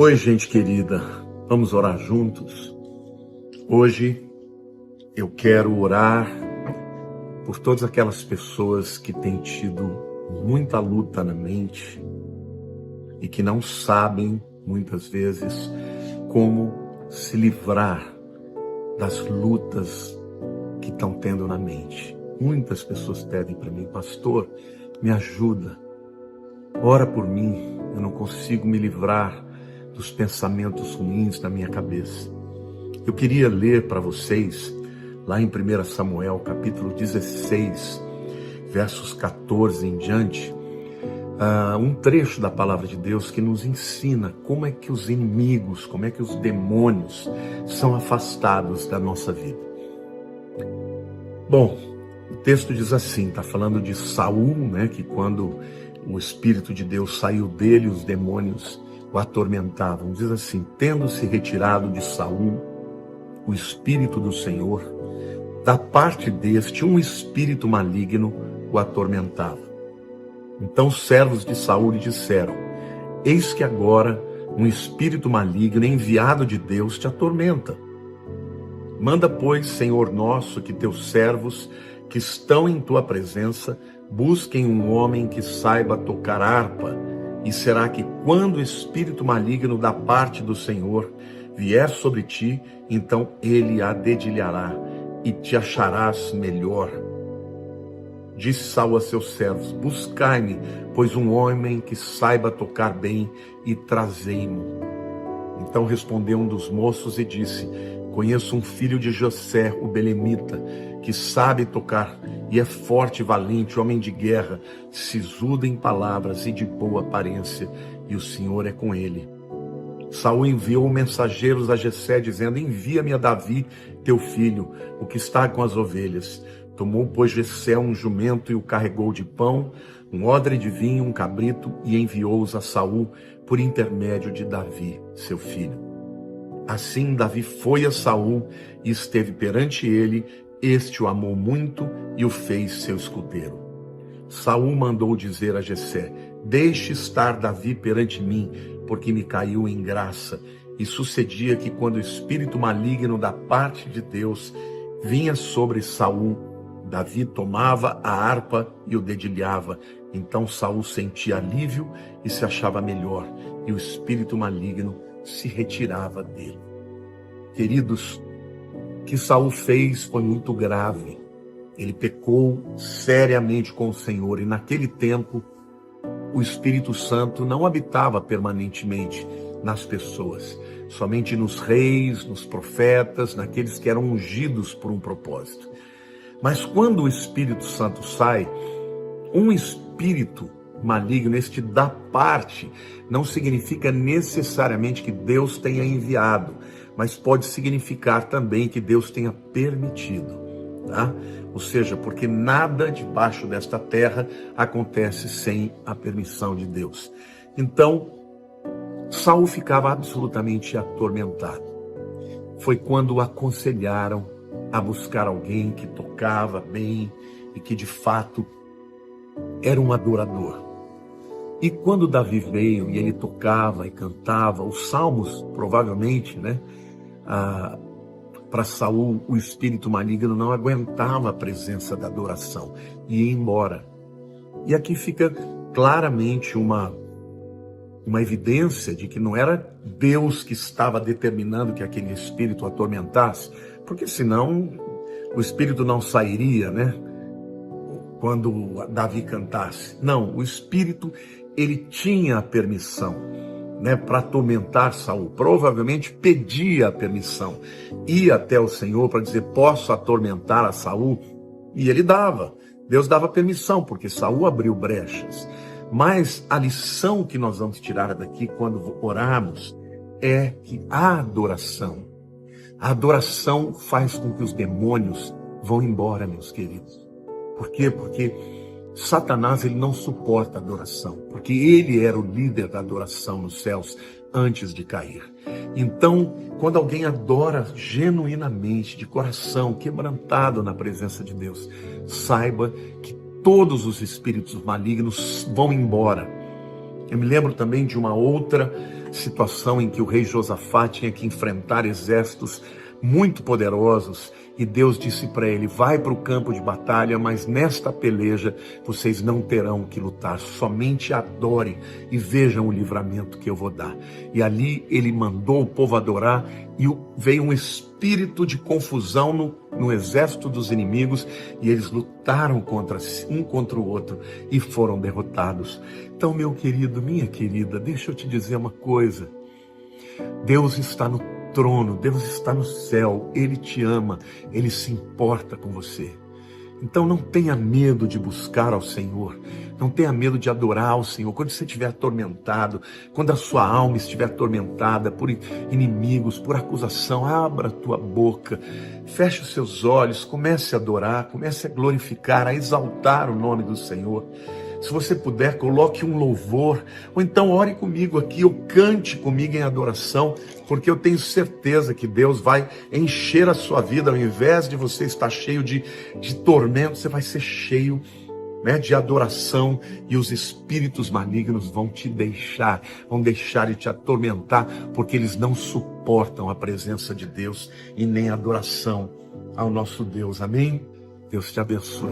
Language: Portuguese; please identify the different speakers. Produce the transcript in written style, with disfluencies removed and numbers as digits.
Speaker 1: Oi, gente querida, vamos orar juntos? Hoje eu quero orar por todas aquelas pessoas que têm tido muita luta na mente e que não sabem, muitas vezes, como se livrar das lutas que estão tendo na mente. Muitas pessoas pedem para mim: pastor, me ajuda, ora por mim, eu não consigo me livrar dos pensamentos ruins na minha cabeça. Eu queria ler para vocês, lá em 1 Samuel, capítulo 16, versos 14 em diante, um trecho da palavra de Deus que nos ensina como é que os inimigos, como é que os demônios são afastados da nossa vida. Bom, o texto diz assim, está falando de Saul, né, que quando o Espírito de Deus saiu dele, os demônios o atormentavam. Diz assim: tendo-se retirado de Saul o Espírito do Senhor, da parte deste um espírito maligno o atormentava. Então os servos de Saul lhe disseram: eis que agora um espírito maligno enviado de Deus te atormenta. Manda, pois, Senhor nosso, que teus servos que estão em tua presença busquem um homem que saiba tocar harpa, e será que quando o espírito maligno da parte do Senhor vier sobre ti, então ele a dedilhará e te acharás melhor. Disse Saul a seus servos: buscai-me, pois um homem que saiba tocar bem, e trazei-mo. Então respondeu um dos moços e disse: conheço um filho de José, o belemita, que sabe tocar e é forte e valente, homem de guerra, sisudo em palavras e de boa aparência, e o Senhor é com ele. Saul enviou mensageiros a Jessé, dizendo: envia-me a Davi, teu filho, o que está com as ovelhas. Tomou, pois, Jessé um jumento e o carregou de pão, um odre de vinho, um cabrito, e enviou-os a Saul por intermédio de Davi, seu filho. Assim Davi foi a Saul e esteve perante ele. Este o amou muito e o fez seu escudeiro. Saul mandou dizer a Jessé: deixe estar Davi perante mim, porque me caiu em graça. E sucedia que quando o espírito maligno da parte de Deus vinha sobre Saul, Davi tomava a harpa e o dedilhava. Então Saul sentia alívio e se achava melhor, e o espírito maligno se retirava dele. Queridos, o que Saul fez foi muito grave. Ele pecou seriamente com o Senhor, e naquele tempo o Espírito Santo não habitava permanentemente nas pessoas, somente nos reis, nos profetas, naqueles que eram ungidos por um propósito. Mas quando o Espírito Santo sai, um espírito maligno, este da parte, não significa necessariamente que Deus tenha enviado, mas pode significar também que Deus tenha permitido, tá? Ou seja, porque nada debaixo desta terra acontece sem a permissão de Deus. Então, Saul ficava absolutamente atormentado. Foi quando o aconselharam a buscar alguém que tocava bem e que de fato era um adorador. E quando Davi veio e ele tocava e cantava os salmos, provavelmente, né? Para Saul, o espírito maligno não aguentava a presença da adoração e ia embora. E aqui fica claramente uma evidência de que não era Deus que estava determinando que aquele espírito o atormentasse, porque senão o espírito não sairia, né? Quando Davi cantasse. Não, o espírito, ele tinha a permissão, né, para atormentar Saul. Provavelmente pedia a permissão, ia até o Senhor para dizer: posso atormentar a Saul? E ele dava. Deus dava permissão, porque Saul abriu brechas. Mas a lição que nós vamos tirar daqui quando orarmos é que a adoração faz com que os demônios vão embora, meus queridos. Por quê? Porque Satanás, ele não suporta a adoração, porque ele era o líder da adoração nos céus antes de cair. Então, quando alguém adora genuinamente, de coração, quebrantado na presença de Deus, saiba que todos os espíritos malignos vão embora. Eu me lembro também de uma outra situação em que o rei Josafá tinha que enfrentar exércitos muito poderosos, e Deus disse para ele: vai para o campo de batalha, mas nesta peleja vocês não terão que lutar, somente adore e vejam o livramento que eu vou dar. E ali ele mandou o povo adorar, e veio um espírito de confusão no exército dos inimigos, e eles lutaram um contra o outro e foram derrotados. Então, meu querido, minha querida, deixa eu te dizer uma coisa: Deus está no trono, Deus está no céu, Ele te ama, Ele se importa com você. Então não tenha medo de buscar ao Senhor, não tenha medo de adorar ao Senhor. Quando você estiver atormentado, quando a sua alma estiver atormentada por inimigos, por acusação, abra a tua boca, feche os seus olhos, comece a adorar, comece a glorificar, a exaltar o nome do Senhor. Se você puder, coloque um louvor, ou então ore comigo aqui, ou cante comigo em adoração, porque eu tenho certeza que Deus vai encher a sua vida. Ao invés de você estar cheio de tormento, você vai ser cheio, né, de adoração, e os espíritos malignos vão deixar de te atormentar, porque eles não suportam a presença de Deus e nem a adoração ao nosso Deus. Amém? Deus te abençoe.